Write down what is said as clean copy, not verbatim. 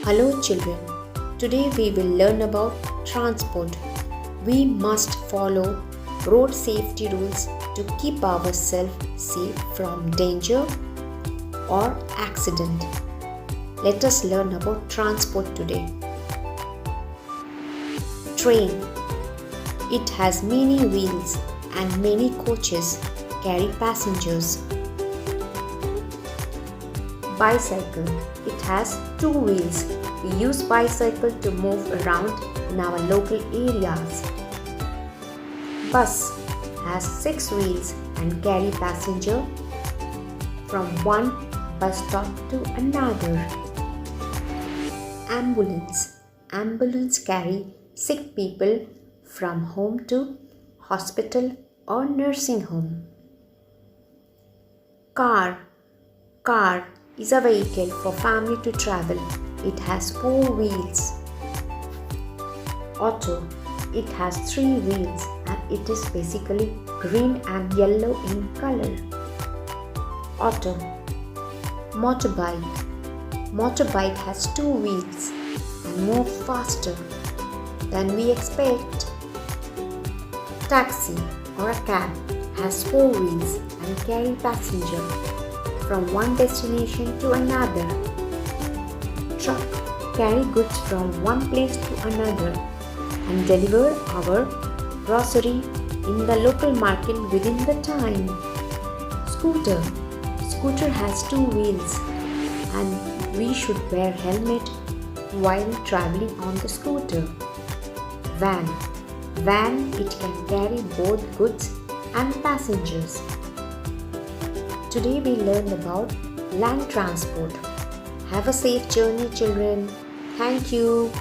Hello children, today we will learn about transport. We must follow road safety rules to keep ourselves safe from danger or accident. Let us learn about transport today. Train. It has many wheels and many coaches carry passengers. Bicycle. It has two wheels. We use bicycle to move around in our local areas. Bus has 6 wheels and carry passenger from one bus stop to another. Ambulance. Ambulance carry sick people from home to hospital or nursing home. Car. Car is a vehicle for family to travel. It has 4 wheels. Auto. It has 3 wheels and it is basically green and yellow in color. Auto. Motorbike. Motorbike has 2 wheels and move faster than we expect. Taxi or a cab has 4 wheels and carry passenger from one destination to another. Truck carry goods from one place to another and deliver our grocery in the local market within the time. Scooter. Scooter has 2 wheels and we should wear helmet while traveling on the scooter. Van. Van, it can carry both goods and passengers. Today we learned about land transport. Have a safe journey, children. Thank you.